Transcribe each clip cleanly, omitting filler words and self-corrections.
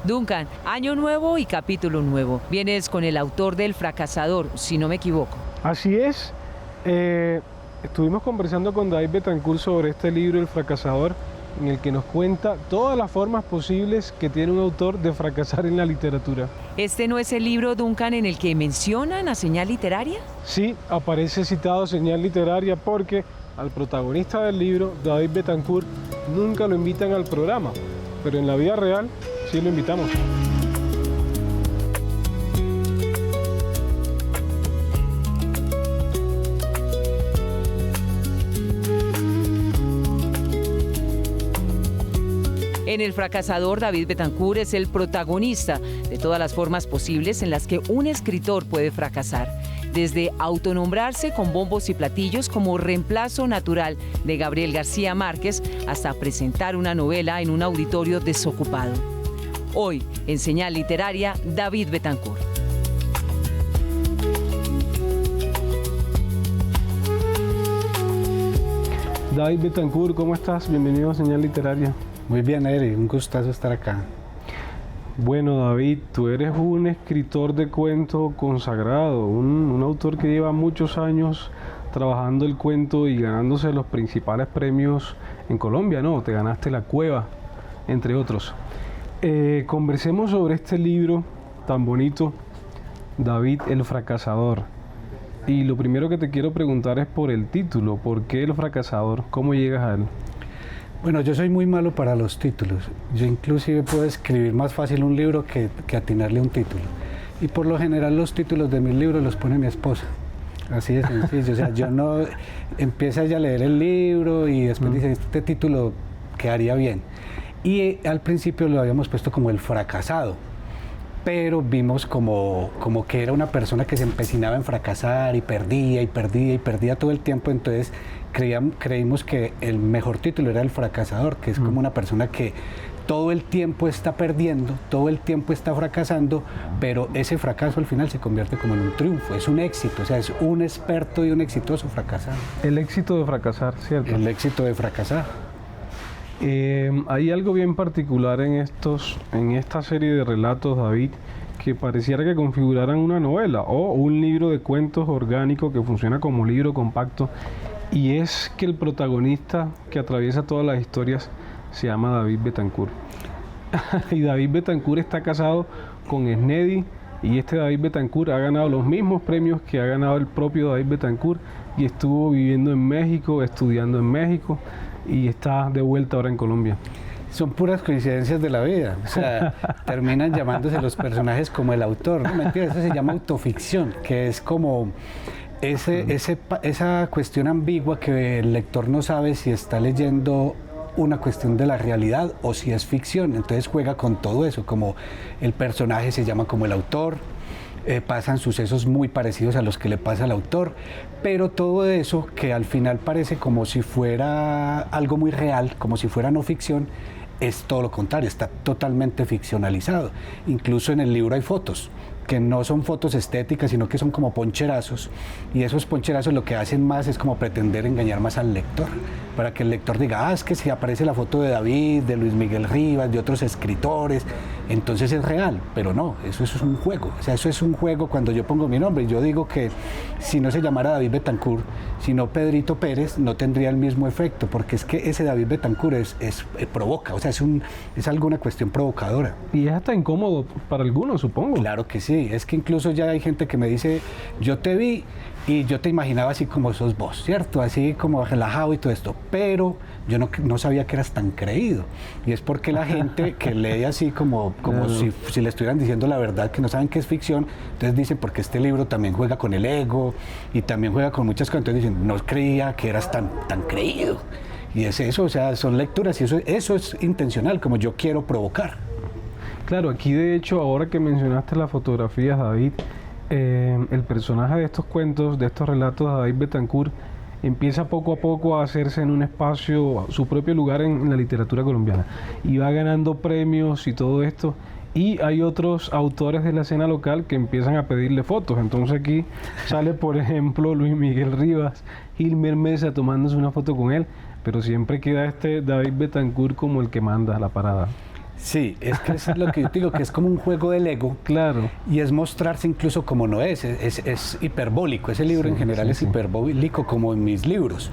Duncan, año nuevo y capítulo nuevo. Vienes con el autor del Fracasador, si no me equivoco. Así es. Estuvimos conversando con David Betancourt sobre este libro, El Fracasador, en el que nos cuenta todas las formas posibles que tiene un autor de fracasar en la literatura. ¿Este no es el libro, Duncan, en el que mencionan a Señal Literaria? Sí, aparece citado Señal Literaria porque al protagonista del libro, David Betancourt, nunca lo invitan al programa, pero en la vida real sí lo invitamos. En El Fracasador, David Betancourt es el protagonista de todas las formas posibles en las que un escritor puede fracasar. Desde autonombrarse con bombos y platillos como reemplazo natural de Gabriel García Márquez hasta presentar una novela en un auditorio desocupado. Hoy, en Señal Literaria, David Betancourt. David Betancourt, ¿cómo estás? Bienvenido a Señal Literaria. Muy bien, Eric, un gustazo estar acá. Bueno, David, tú eres un escritor de cuento consagrado, un autor que lleva muchos años trabajando el cuento y ganándose los principales premios en Colombia, ¿no? Te ganaste La Cueva, entre otros. Conversemos sobre este libro tan bonito, David el Fracasador. Y lo primero que te quiero preguntar es por el título. ¿Por qué El Fracasador? ¿Cómo llegas a él? Bueno, yo soy muy malo para los títulos. Yo inclusive puedo escribir más fácil un libro que atinarle un título. Y por lo general los títulos de mis libros los pone mi esposa. Así de sencillo. O sea, yo no empiezo ella a leer el libro y después dice, este título quedaría bien. Y al principio lo habíamos puesto como El Fracasado, pero vimos como que era una persona que se empecinaba en fracasar y perdía todo el tiempo, entonces creímos que el mejor título era El Fracasador, que es como una persona que todo el tiempo está perdiendo, todo el tiempo está fracasando, pero ese fracaso al final se convierte como en un triunfo, es un éxito, o sea, es un experto y un exitoso fracasado. El éxito de fracasar, ¿cierto? El éxito de fracasar. Hay algo bien particular en esta serie de relatos, David, que pareciera que configuraran una novela o un libro de cuentos orgánico que funciona como libro compacto, y es que el protagonista que atraviesa todas las historias se llama David Betancourt. Y David Betancourt está casado con Esnedi, y este David Betancourt ha ganado los mismos premios que ha ganado el propio David Betancourt, y estuvo viviendo en México, estudiando en México, y está de vuelta ahora en Colombia. Son puras coincidencias de la vida, o sea, terminan llamándose los personajes como el autor, ¿no? Mentira, eso se llama autoficción, que es como esa cuestión ambigua que el lector no sabe si está leyendo una cuestión de la realidad o si es ficción, entonces juega con todo eso, como el personaje se llama como el autor, pasan sucesos muy parecidos a los que le pasa al autor, pero todo eso que al final parece como si fuera algo muy real, como si fuera no ficción, es todo lo contrario, está totalmente ficcionalizado. Incluso en el libro hay fotos, que no son fotos estéticas, sino que son como poncherazos, y esos poncherazos lo que hacen más es como pretender engañar más al lector, para que el lector diga, es que si aparece la foto de David, de Luis Miguel Rivas, de otros escritores, entonces es real, pero no, eso es un juego, o sea, eso es un juego cuando yo pongo mi nombre. Yo digo que si no se llamara David Betancourt, sino Pedrito Pérez, no tendría el mismo efecto, porque es que ese David Betancourt provoca, o sea, es alguna cuestión provocadora. Y es hasta incómodo para algunos, supongo. Claro que sí, es que incluso ya hay gente que me dice, yo te vi y yo te imaginaba así como sos vos, ¿cierto? Así como relajado y todo esto, pero yo no sabía que eras tan creído. Y es porque la gente que lee así como claro, si le estuvieran diciendo la verdad, que no saben que es ficción, entonces dicen, porque este libro también juega con el ego y también juega con muchas cosas, entonces dicen, no creía que eras tan creído. Y es eso, o sea, son lecturas y eso es intencional, como yo quiero provocar. Claro, aquí de hecho, ahora que mencionaste las fotografías, David, el personaje de estos cuentos, de estos relatos, David Betancourt, empieza poco a poco a hacerse en un espacio, su propio lugar en la literatura colombiana, y va ganando premios y todo esto, y hay otros autores de la escena local que empiezan a pedirle fotos. Entonces aquí sale, por ejemplo, Luis Miguel Rivas, Gilmer Mesa tomándose una foto con él, pero siempre queda este David Betancourt como el que manda la parada. Sí, es que es lo que yo digo, que es como un juego del ego. Claro. Y es mostrarse incluso como no es hiperbólico. Ese libro en general es hiperbólico, como en mis libros.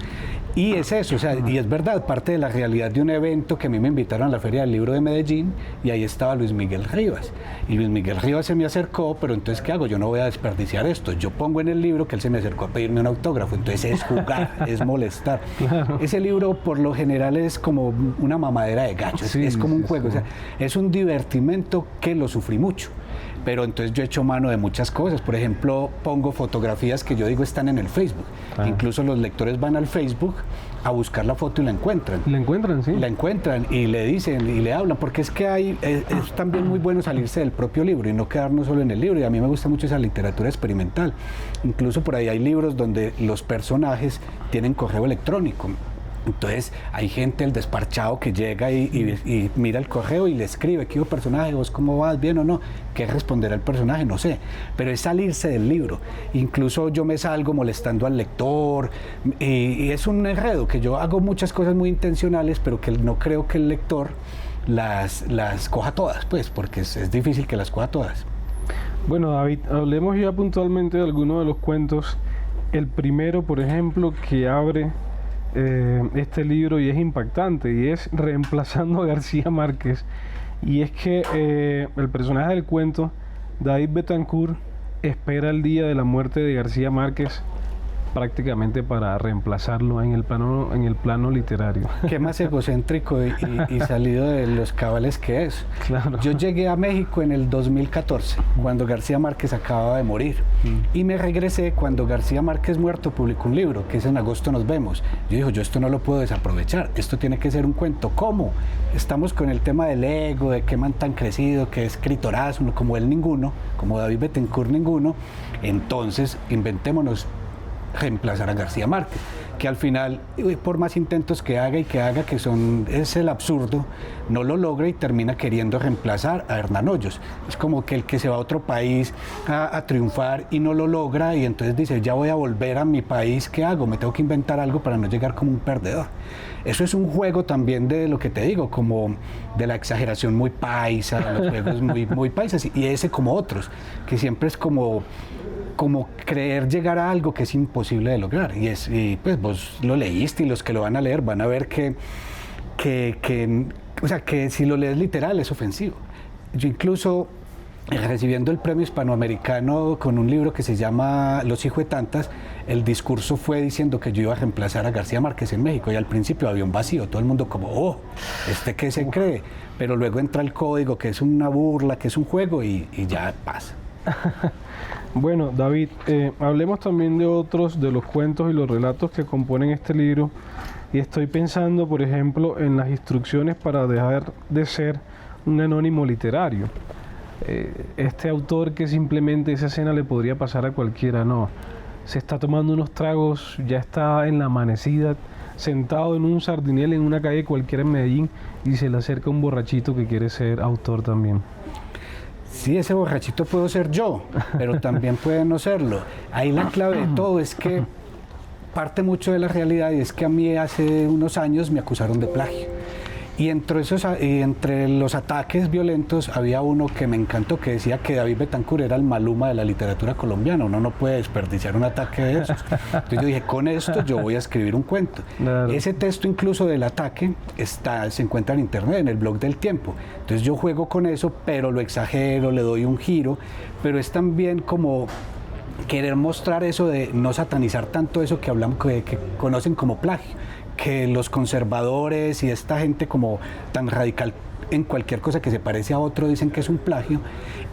Y es eso, o sea, y es verdad, parte de la realidad de un evento que a mí me invitaron a la Feria del Libro de Medellín y ahí estaba Luis Miguel Rivas. Y Luis Miguel Rivas se me acercó, pero entonces, ¿qué hago? Yo no voy a desperdiciar esto. Yo pongo en el libro que él se me acercó a pedirme un autógrafo. Entonces es jugar, es molestar. Claro. Ese libro, por lo general, es como una mamadera de gallo, es como un juego. O sea, es un divertimento que lo sufrí mucho. Pero entonces yo he hecho mano de muchas cosas. Por ejemplo, pongo fotografías que yo digo están en el Facebook. Incluso los lectores van al Facebook a buscar la foto y la encuentran. ¿La encuentran, sí? La encuentran y le dicen y le hablan, porque es que es también muy bueno salirse del propio libro y no quedarnos solo en el libro. Y a mí me gusta mucho esa literatura experimental. Incluso por ahí hay libros donde los personajes tienen correo electrónico. Entonces hay gente, el desparchado, que llega y mira el correo y le escribe: ¿qué personaje? ¿Vos cómo vas? ¿Bien o no? ¿Qué responderá el personaje? No sé, pero es salirse del libro. Incluso yo me salgo molestando al lector y es un enredo, que yo hago muchas cosas muy intencionales, pero que no creo que el lector las coja todas, pues, porque es difícil que las coja todas. Bueno, David, hablemos ya puntualmente de algunos de los cuentos. El primero, por ejemplo, que abre este libro y es impactante, y es Reemplazando a García Márquez. Y es que el personaje del cuento, David Bettencourt, espera el día de la muerte de García Márquez prácticamente para reemplazarlo en el plano literario. Qué más egocéntrico y salido de los cabales que es. Claro. Yo llegué a México en el 2014, cuando García Márquez acababa de morir, y me regresé cuando García Márquez muerto publicó un libro, que es En agosto nos vemos. Yo esto no lo puedo desaprovechar, esto tiene que ser un cuento. ¿Cómo? Estamos con el tema del ego, de qué man tan crecido, qué escritorazo, como él ninguno, como David Bettencourt ninguno. Entonces inventémonos reemplazar a García Márquez, que al final, por más intentos que haga que es el absurdo, no lo logra y termina queriendo reemplazar a Hernán Hoyos. Es como que el que se va a otro país a triunfar y no lo logra, y entonces dice: ya voy a volver a mi país, ¿qué hago? Me tengo que inventar algo para no llegar como un perdedor. Eso es un juego también de lo que te digo, como de la exageración muy paisa, los juegos muy paisas, y ese como otros, que siempre es como creer llegar a algo que es imposible de lograr. Y pues vos lo leíste, y los que lo van a leer van a ver que si lo lees literal es ofensivo. Yo incluso, recibiendo el premio hispanoamericano con un libro que se llama Los hijuetantas, el discurso fue diciendo que yo iba a reemplazar a García Márquez en México, y al principio había un vacío, todo el mundo como: ¿qué se cree? Pero luego entra el código, que es una burla, que es un juego, y ya pasa. Bueno, David, hablemos también de otros de los cuentos y los relatos que componen este libro, y estoy pensando, por ejemplo, en las instrucciones para dejar de ser un anónimo literario. Este autor que simplemente esa escena le podría pasar a cualquiera, no, se está tomando unos tragos, ya está en la amanecida, sentado en un sardinel en una calle cualquiera en Medellín, y se le acerca un borrachito que quiere ser autor también. Sí, ese borrachito puedo ser yo, pero también puede no serlo. Ahí la clave de todo es que parte mucho de la realidad, y es que a mí hace unos años me acusaron de plagio. Y entre los ataques violentos había uno que me encantó, que decía que David Bettencourt era el Maluma de la literatura colombiana. Uno no puede desperdiciar un ataque de esos. Entonces yo dije: con esto yo voy a escribir un cuento. Claro. Ese texto incluso del ataque se encuentra en internet, en el blog del Tiempo. Entonces yo juego con eso, pero lo exagero, le doy un giro, pero es también como querer mostrar eso de no satanizar tanto eso que hablamos, que conocen como plagio, que los conservadores y esta gente como tan radical en cualquier cosa que se parece a otro dicen que es un plagio,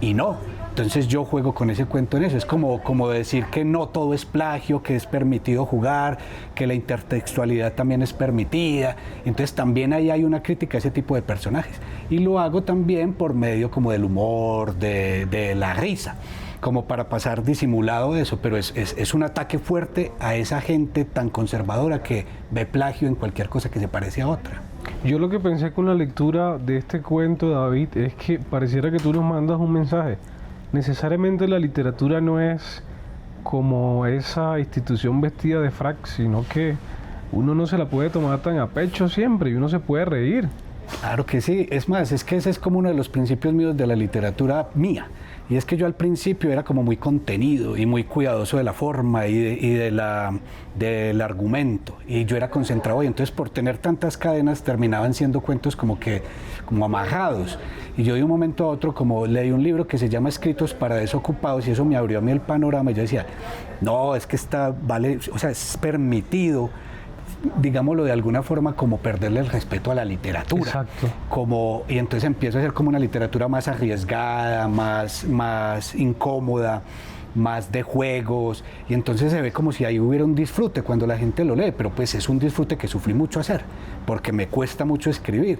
y no. Entonces yo juego con ese cuento en eso. Es como decir que no todo es plagio, que es permitido jugar, que la intertextualidad también es permitida. Entonces también ahí hay una crítica a ese tipo de personajes. Y lo hago también por medio como del humor, de la risa, como para pasar disimulado eso, pero es un ataque fuerte a esa gente tan conservadora que ve plagio en cualquier cosa que se parece a otra. Yo lo que pensé con la lectura de este cuento, David, es que pareciera que tú nos mandas un mensaje. Necesariamente la literatura no es como esa institución vestida de frac, sino que uno no se la puede tomar tan a pecho siempre, y uno se puede reír. Claro que sí, es más, es que ese es como uno de los principios míos de la literatura mía. Y es que yo al principio era como muy contenido y muy cuidadoso de la forma del argumento. Y yo era concentrado y entonces por tener tantas cadenas terminaban siendo cuentos como amarrados. Y yo de un momento a otro como leí un libro que se llama Escritos para Desocupados y eso me abrió a mí el panorama y yo decía, no, es que es permitido, digámoslo de alguna forma, como perderle el respeto a la literatura. Exacto. Y entonces empieza a ser como una literatura más arriesgada, más incómoda, más de juegos, y entonces se ve como si ahí hubiera un disfrute cuando la gente lo lee, pero pues es un disfrute que sufrí mucho hacer, porque me cuesta mucho escribir.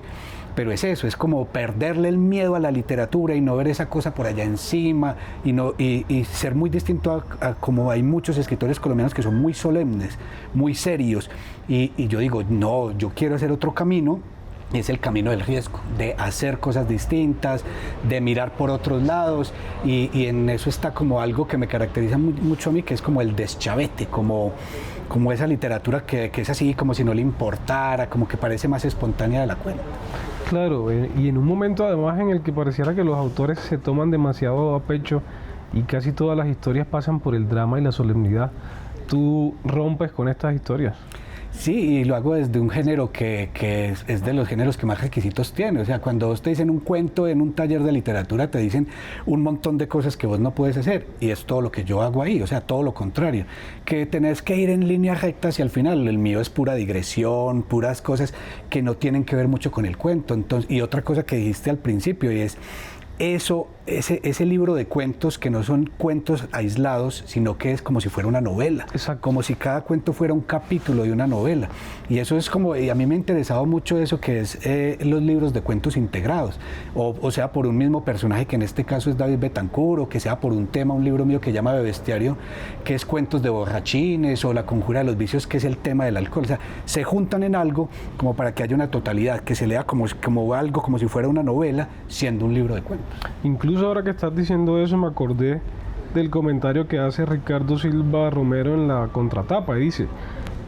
Pero es eso, es como perderle el miedo a la literatura y no ver esa cosa por allá encima y ser muy distinto a como hay muchos escritores colombianos que son muy solemnes, muy serios. Y yo digo, no, yo quiero hacer otro camino. Y es el camino del riesgo, de hacer cosas distintas, de mirar por otros lados, y en eso está como algo que me caracteriza mucho a mí, que es como el deschavete, como esa literatura que es así, como si no le importara, como que parece más espontánea de la cuenta. Claro, y en un momento además en el que pareciera que los autores se toman demasiado a pecho y casi todas las historias pasan por el drama y la solemnidad, tú rompes con estas historias. Sí, y lo hago desde un género que es de los géneros que más requisitos tiene. O sea, cuando vos te dicen un cuento en un taller de literatura, te dicen un montón de cosas que vos no puedes hacer. Y es todo lo que yo hago ahí, o sea, todo lo contrario. Que tenés que ir en línea recta hacia el final. El mío es pura digresión, puras cosas que no tienen que ver mucho con el cuento. Entonces, y otra cosa que dijiste al principio, y es ese libro de cuentos que no son cuentos aislados, sino que es como si fuera una novela. Exacto. Como si cada cuento fuera un capítulo de una novela. Y eso es y a mí me ha interesado mucho eso que es los libros de cuentos integrados. O sea, por un mismo personaje, que en este caso es David Betancourt, o que sea por un tema, un libro mío que llama Bebestiario, que es cuentos de borrachines, o La conjura de los vicios, que es el tema del alcohol. O sea, se juntan en algo como para que haya una totalidad, que se lea como algo, como si fuera una novela, siendo un libro de cuentos. Incluso ahora que estás diciendo eso me acordé del comentario que hace Ricardo Silva Romero en la contratapa y dice: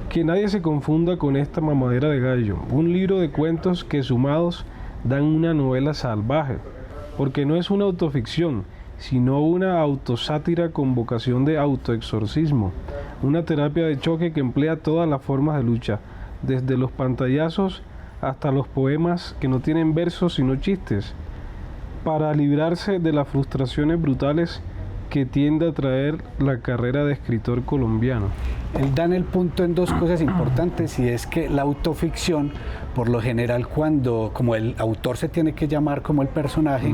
que nadie se confunda con esta mamadera de gallo, un libro de cuentos que sumados dan una novela salvaje, porque no es una autoficción, sino una autosátira con vocación de autoexorcismo, una terapia de choque que emplea todas las formas de lucha, desde los pantallazos hasta los poemas que no tienen versos sino chistes, para librarse de las frustraciones brutales que tiende a traer la carrera de escritor colombiano. Él da en el punto en dos cosas importantes, y es que la autoficción, por lo general, como el autor se tiene que llamar como el personaje,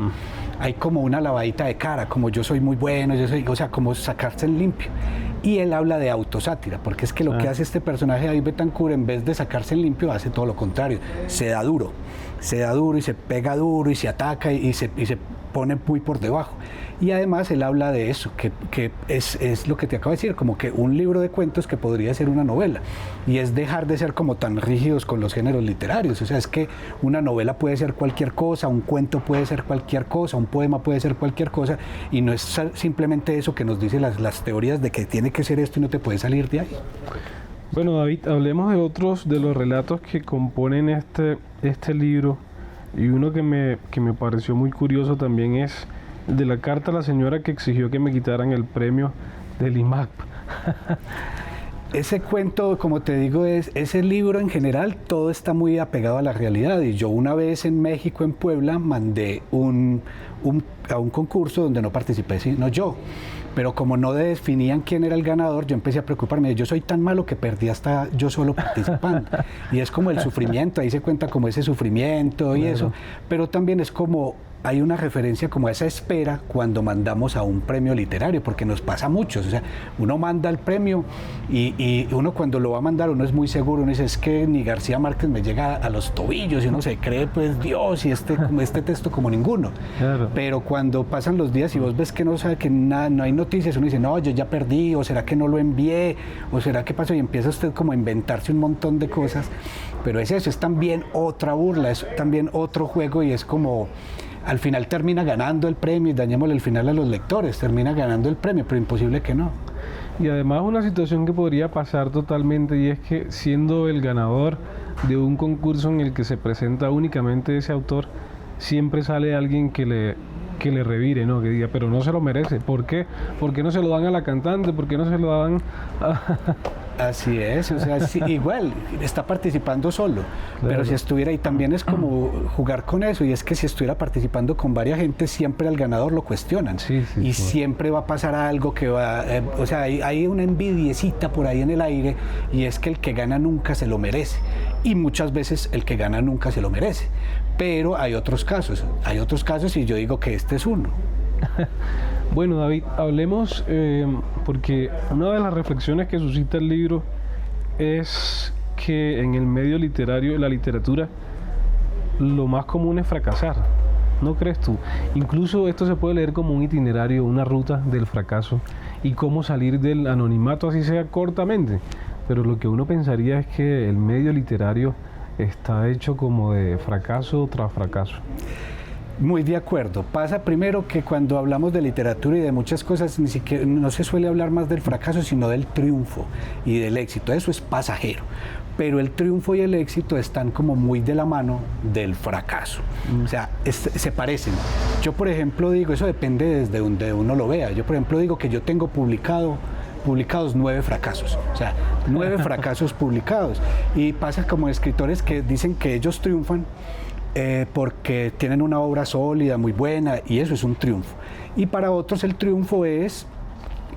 hay como una lavadita de cara, como yo soy muy bueno, o sea, como sacarse en limpio. Y él habla de autosátira, porque es que lo que hace este personaje, David Betancourt, en vez de sacarse en limpio, hace todo lo contrario, se da duro y se pega duro y se ataca y se pone muy por debajo. Y además él habla de eso, que es lo que te acabo de decir, como que un libro de cuentos que podría ser una novela, y es dejar de ser como tan rígidos con los géneros literarios. O sea, es que una novela puede ser cualquier cosa, un cuento puede ser cualquier cosa, un poema puede ser cualquier cosa, y no es simplemente eso que nos dicen las teorías de que tiene que ser esto y no te puedes salir de ahí. Bueno, David, hablemos de otros de los relatos que componen este libro, y uno que me pareció muy curioso también es de la carta a la señora que exigió que me quitaran el premio del IMAP. Ese cuento, como te digo, ese libro en general, todo está muy apegado a la realidad. Y yo una vez en México, en Puebla, mandé a un concurso donde no participé, sino yo. Pero como no definían quién era el ganador, yo empecé a preocuparme. Yo soy tan malo que perdí hasta yo solo participando. Y es como el sufrimiento, ahí se cuenta como ese sufrimiento y eso. Pero también es como hay una referencia como a esa espera cuando mandamos a un premio literario, porque nos pasa mucho. O sea, uno manda el premio y uno cuando lo va a mandar, uno es muy seguro, uno dice, es que ni García Márquez me llega a los tobillos, y uno se cree, pues, Dios, y este texto como ninguno. Claro. Pero cuando pasan los días y vos ves que no sabe que nada, no hay noticias, uno dice, no, yo ya perdí, o será que no lo envié, o será que pasó, y empieza usted como a inventarse un montón de cosas. Pero es eso, es también otra burla, es también otro juego, y es como al final termina ganando el premio, y dañémosle el final a los lectores, termina ganando el premio, pero imposible que no. Y además una situación que podría pasar totalmente, y es que siendo el ganador de un concurso en el que se presenta únicamente ese autor, siempre sale alguien que le revire, ¿no? Que diga, pero no se lo merece. ¿Por qué? ¿Por qué no se lo dan a la cantante? ¿Por qué no se lo dan a... Así es, o sea, sí, igual está participando solo, Claro. pero si estuviera, y también es como jugar con eso, y es que si estuviera participando con varias gente, siempre al ganador lo cuestionan, Sí, sí, y sí. siempre va a pasar algo que va, o sea, hay una envidiecita por ahí en el aire, y es que el que gana nunca se lo merece, y muchas veces el que gana nunca se lo merece, pero hay otros casos, y yo digo que este es uno. Bueno, David, hablemos, porque una de las reflexiones que suscita el libro es que en el medio literario, la literatura, lo más común es fracasar. ¿No crees tú? Incluso esto se puede leer como un itinerario, una ruta del fracaso y cómo salir del anonimato, así sea cortamente. Pero lo que uno pensaría es que el medio literario está hecho como de fracaso tras fracaso. Muy de acuerdo. Pasa primero que cuando hablamos de literatura y de muchas cosas, ni siquiera no se suele hablar más del fracaso, sino del triunfo y del éxito. Eso es pasajero. Pero el triunfo y el éxito están como muy de la mano del fracaso. O sea, se parecen. Yo, por ejemplo, digo, eso depende desde donde uno lo vea. Yo, por ejemplo, digo que yo tengo publicados 9 fracasos, o sea, 9 fracasos publicados. Y pasa como escritores que dicen que ellos triunfan porque tienen una obra sólida, muy buena, y eso es un triunfo. Y para otros el triunfo es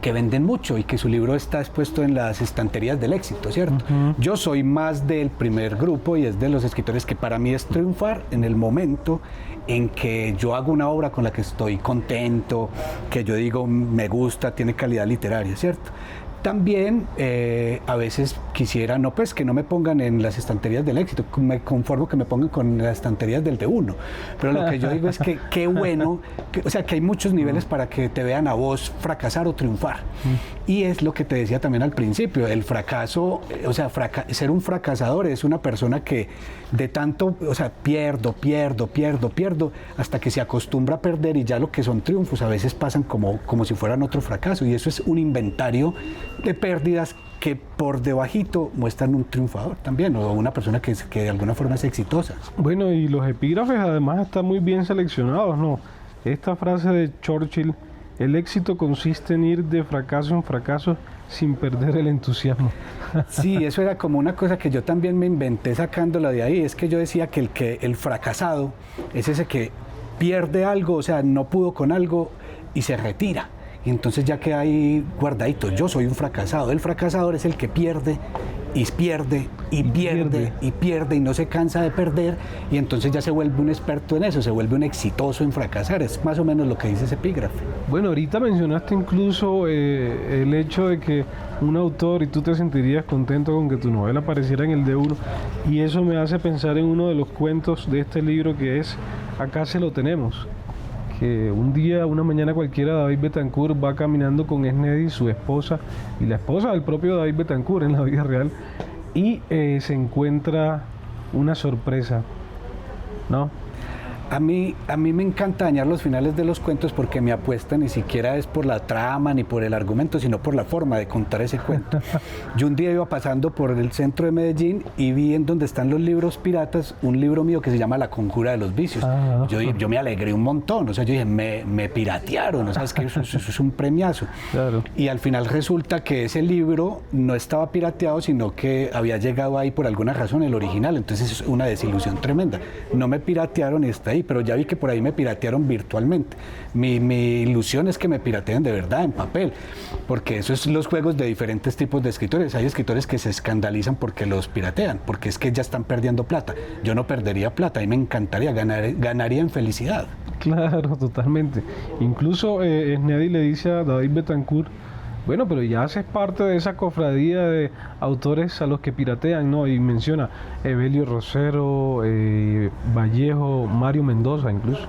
que venden mucho y que su libro está expuesto en las estanterías del éxito, ¿cierto? Yo soy más del primer grupo y es de los escritores que para mí es triunfar en el momento en que yo hago una obra con la que estoy contento, que yo digo me gusta, tiene calidad literaria, ¿cierto? También a veces quisiera, no pues que no me pongan en las estanterías del éxito, me conformo que me pongan con las estanterías del D1, pero lo que yo digo es que qué bueno, o sea que hay muchos niveles para que te vean a vos fracasar o triunfar. Y es lo que te decía también al principio, el fracaso, o sea, ser un fracasador es una persona que de tanto, o sea, pierdo, hasta que se acostumbra a perder y ya lo que son triunfos a veces pasan como si fueran otro fracaso, y eso es un inventario de pérdidas que por debajito muestran un triunfador también, o una persona que de alguna forma es exitosa. Bueno, y los epígrafes además están muy bien seleccionados, ¿no? Esta frase de Churchill, el éxito consiste en ir de fracaso en fracaso sin perder el entusiasmo. Sí, eso era como una cosa que yo también me inventé sacándola de ahí, es que yo decía que el fracasado es ese que pierde algo, o sea, no pudo con algo y se retira. Y entonces ya queda ahí guardadito, yo soy un fracasado. El fracasador es el que pierde y pierde y pierde y pierde y no se cansa de perder, y entonces ya se vuelve un experto en eso, se vuelve un exitoso en fracasar. Es más o menos lo que dice ese epígrafe. Bueno, ahorita mencionaste incluso el hecho de que un autor y tú te sentirías contento con que tu novela apareciera en el D1, y eso me hace pensar en uno de los cuentos de este libro que es Acá se lo tenemos. Que un día, una mañana cualquiera, David Bettencourt va caminando con Esnedi, su esposa, y la esposa del propio David Bettencourt en la vida real, y se encuentra una sorpresa, ¿no? A mí me encanta dañar los finales de los cuentos porque mi apuesta ni siquiera es por la trama ni por el argumento, sino por la forma de contar ese cuento. Yo un día iba pasando por el centro de Medellín y vi en donde están los libros piratas un libro mío que se llama La Conjura de los Vicios. Yo me alegré un montón, o sea, yo dije, me piratearon, o sea, es que eso es un premiazo. Claro. Y al final resulta que ese libro no estaba pirateado, sino que había llegado ahí por alguna razón el original, entonces es una desilusión tremenda. No me piratearon y está ahí, pero ya vi que por ahí me piratearon virtualmente. Mi ilusión es que me pirateen de verdad en papel, porque eso es los juegos de diferentes tipos de escritores. Hay escritores que se escandalizan porque los piratean, porque es que ya están perdiendo plata. Yo no perdería plata, a mí me encantaría, ganaría en felicidad. Claro, totalmente. Incluso Esnedi le dice a David Bettencourt, bueno, pero ya haces parte de esa cofradía de autores a los que piratean, ¿no? Y menciona Evelio Rosero, Vallejo, Mario Mendoza incluso.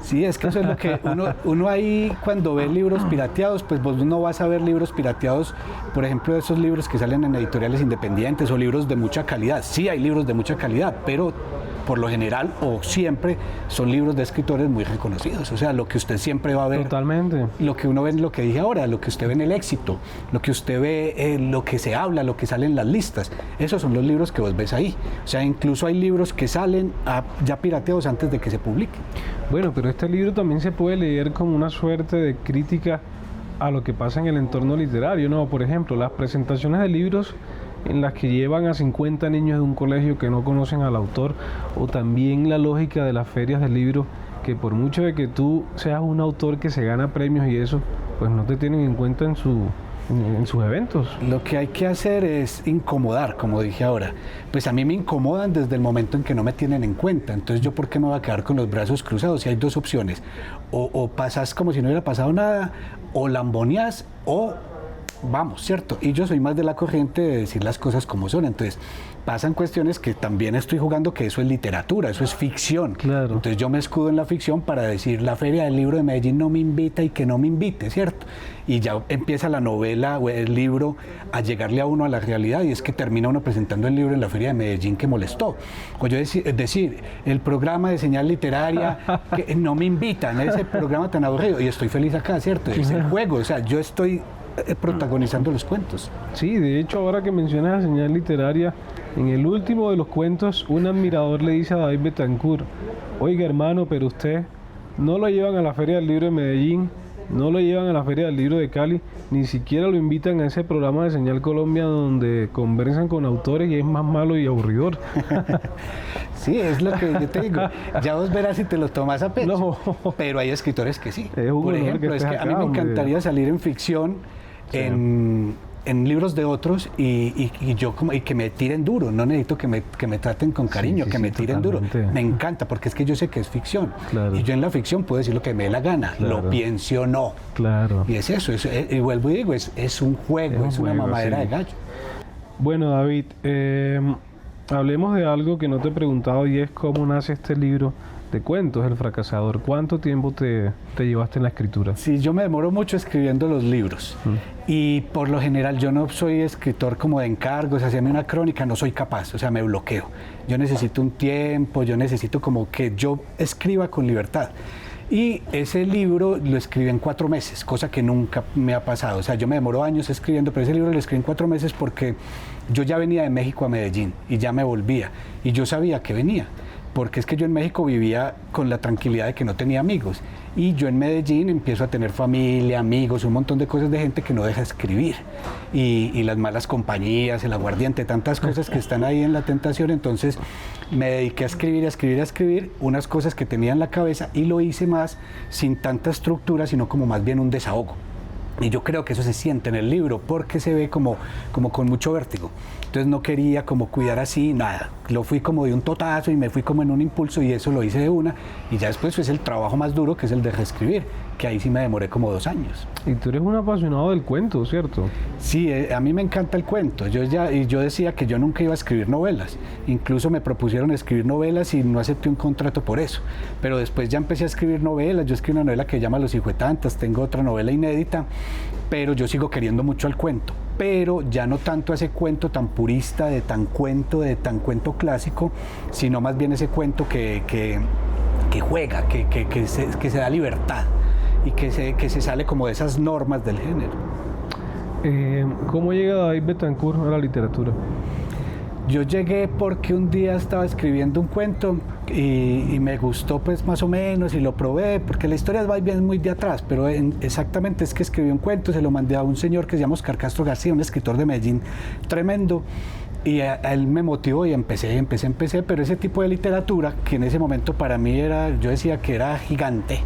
Sí, es que eso es lo que uno ahí cuando ve libros pirateados, pues vos no vas a ver libros pirateados, por ejemplo, esos libros que salen en editoriales independientes o libros de mucha calidad. Sí hay libros de mucha calidad, pero por lo general o siempre son libros de escritores muy reconocidos. O sea, lo que usted siempre va a ver. Totalmente. Lo que uno ve en lo que dije ahora, lo que usted ve en el éxito, lo que usted ve en lo que se habla, lo que sale en las listas. Esos son los libros que vos ves ahí. O sea, incluso hay libros que salen ya pirateados antes de que se publiquen. Bueno, pero este libro también se puede leer como una suerte de crítica a lo que pasa en el entorno literario, ¿no? Por ejemplo, las presentaciones de libros en las que llevan a 50 niños de un colegio que no conocen al autor, o también la lógica de las ferias del libro, que por mucho de que tú seas un autor que se gana premios y eso, pues no te tienen en cuenta en sus eventos. Lo que hay que hacer es incomodar, como dije ahora. Pues a mí me incomodan desde el momento en que no me tienen en cuenta. Entonces, ¿yo por qué me voy a quedar con los brazos cruzados? Si hay dos opciones, o pasas como si no hubiera pasado nada, o lamboneás, o vamos, ¿cierto? Y yo soy más de la corriente de decir las cosas como son. Entonces, pasan cuestiones que también estoy jugando, que eso es literatura, eso es ficción. Claro. Entonces yo me escudo en la ficción para decir, la Feria del Libro de Medellín no me invita y que no me invite, ¿cierto? Y ya empieza la novela o el libro a llegarle a uno a la realidad, y es que termina uno presentando el libro en la Feria de Medellín que molestó. O yo decir, el programa de señal literaria que no me invitan, ese programa tan aburrido, y estoy feliz acá, ¿cierto? Es el juego, o sea, yo estoy protagonizando los cuentos. Sí, de hecho, ahora que mencionas la señal literaria, en el último de los cuentos, un admirador le dice a David Betancourt: oiga, hermano, pero usted no lo llevan a la Feria del Libro de Medellín, no lo llevan a la Feria del Libro de Cali, ni siquiera lo invitan a ese programa de Señal Colombia donde conversan con autores y es más malo y aburridor. Sí, es lo que yo te digo. Ya vos verás si te lo tomas a pecho. No. Pero hay escritores que sí. Por ejemplo, es que a mí me encantaría salir en ficción, sí, en libros de otros y que me tiren duro. No necesito que me traten con cariño, sí, que me tiren totalmente duro. Me encanta, porque es que yo sé que es ficción. Claro. Y yo en la ficción puedo decir lo que me dé la gana, claro, lo piense o no. Claro. Y es eso, y vuelvo y digo, es un juego, es una mamadera, sí, de gallo. Bueno, David, hablemos de algo que no te he preguntado, y es cómo nace este libro de cuentos, El Fracasador. ¿Cuánto tiempo te llevaste en la escritura? Sí, yo me demoro mucho escribiendo los libros. Y por lo general yo no soy escritor como de encargos, hacerme una crónica, no soy capaz, o sea, me bloqueo. Yo necesito un tiempo, yo necesito como que yo escriba con libertad. Y ese libro lo escribí en 4 meses, cosa que nunca me ha pasado. O sea, yo me demoro años escribiendo, pero ese libro lo escribí en 4 meses porque yo ya venía de México a Medellín y ya me volvía. Y yo sabía que venía, porque es que yo en México vivía con la tranquilidad de que no tenía amigos. Y yo en Medellín empiezo a tener familia, amigos, un montón de cosas de gente que no deja escribir. Y las malas compañías, el aguardiente, tantas cosas que están ahí en la tentación. Entonces me dediqué a escribir unas cosas que tenía en la cabeza, y lo hice más sin tanta estructura, sino como más bien un desahogo. Y yo creo que eso se siente en el libro, porque se ve como con mucho vértigo. Entonces no quería como cuidar así, nada. Lo fui como de un totazo y me fui como en un impulso, y eso lo hice de una. Y ya después es el trabajo más duro, que es el de reescribir, que ahí sí me demoré como 2 años. Y tú eres un apasionado del cuento, ¿cierto? Sí, a mí me encanta el cuento. Yo decía que yo nunca iba a escribir novelas. Incluso me propusieron escribir novelas y no acepté un contrato por eso. Pero después ya empecé a escribir novelas. Yo escribí una novela que se llama Los hijuetantas, tengo otra novela inédita, pero yo sigo queriendo mucho al cuento. Pero ya no tanto ese cuento tan purista, de tan cuento clásico, sino más bien ese cuento que juega, que se da libertad y que se sale como de esas normas del género. ¿Cómo llega David Betancourt a la literatura? Yo llegué porque un día estaba escribiendo un cuento y me gustó pues más o menos, y lo probé, porque la historia va bien muy de atrás, pero exactamente es que escribí un cuento, se lo mandé a un señor que se llama Oscar Castro García, un escritor de Medellín tremendo, y a él me motivó y empecé, pero ese tipo de literatura, que en ese momento para mí yo decía que era gigante,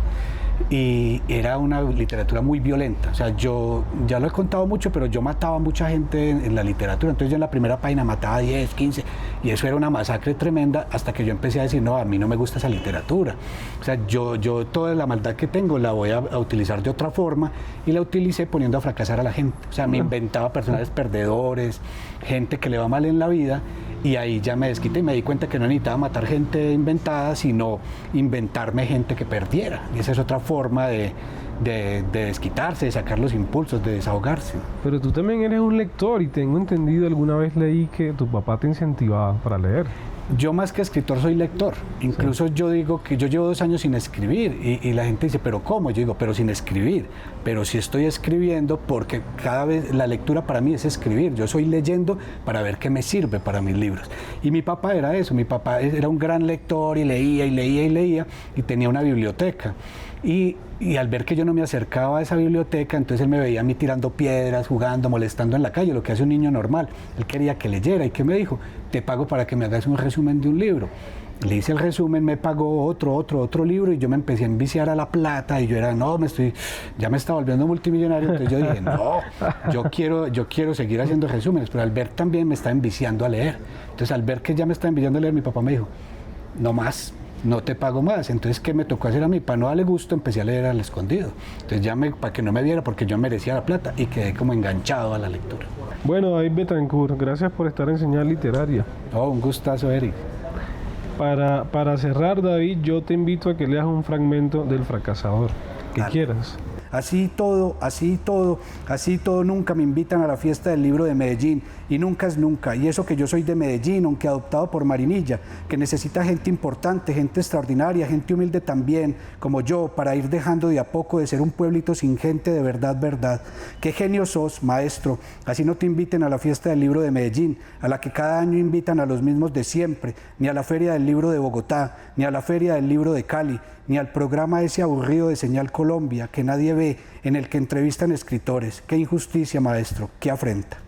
y era una literatura muy violenta. O sea, yo ya lo he contado mucho, pero yo mataba a mucha gente en la literatura. Entonces yo en la primera página mataba 10, 15, y eso era una masacre tremenda, hasta que yo empecé a decir, no, a mí no me gusta esa literatura. O sea, yo toda la maldad que tengo la voy a utilizar de otra forma, y la utilicé poniendo a fracasar a la gente. O sea, me inventaba personajes perdedores, gente que le va mal en la vida, y ahí ya me desquité y me di cuenta que no necesitaba matar gente inventada, sino inventarme gente que perdiera. Y esa es otra forma de desquitarse, de sacar los impulsos, de desahogarse. Pero tú también eres un lector, y tengo entendido, alguna vez leí que tu papá te incentivaba para leer. Yo más que escritor soy lector. Incluso yo digo que yo llevo 2 años sin escribir y la gente dice, ¿pero cómo? Yo digo, pero sin escribir. Pero sí estoy escribiendo porque cada vez la lectura para mí es escribir. Yo soy leyendo para ver qué me sirve para mis libros. Y mi papá era eso. Mi papá era un gran lector y leía y leía y leía y tenía una biblioteca. Y al ver que yo no me acercaba a esa biblioteca, entonces él me veía a mí tirando piedras, jugando, molestando en la calle, lo que hace un niño normal. Él quería que leyera. ¿Y qué me dijo? Te pago para que me hagas un resumen de un libro. Le hice el resumen, me pagó otro libro y yo me empecé a enviciar a la plata y yo era, ya me estaba volviendo multimillonario. Entonces yo dije, no, yo quiero seguir haciendo resúmenes, pero al ver también me está enviciando a leer. Entonces al ver que ya me está enviciando a leer, mi papá me dijo, no más. No te pago más. Entonces, ¿qué me tocó hacer a mí? Para no darle gusto, empecé a leer al escondido. Entonces, para que no me viera, porque yo merecía la plata y quedé como enganchado a la lectura. Bueno, David Betancourt, gracias por estar en Señal Literaria. Oh, un gustazo, Eric. Para cerrar, David, yo te invito a que leas un fragmento del Fracasador, que quieras. Así todo, nunca me invitan a la fiesta del libro de Medellín, y nunca es nunca, y eso que yo soy de Medellín, aunque adoptado por Marinilla, que necesita gente importante, gente extraordinaria, gente humilde también, como yo, para ir dejando de a poco de ser un pueblito sin gente de verdad, verdad. Qué genio sos, maestro, así no te inviten a la fiesta del libro de Medellín, a la que cada año invitan a los mismos de siempre, ni a la feria del libro de Bogotá, ni a la feria del libro de Cali, ni al programa ese aburrido de Señal Colombia que nadie ve, en el que entrevistan escritores. Qué injusticia, maestro, qué afrenta.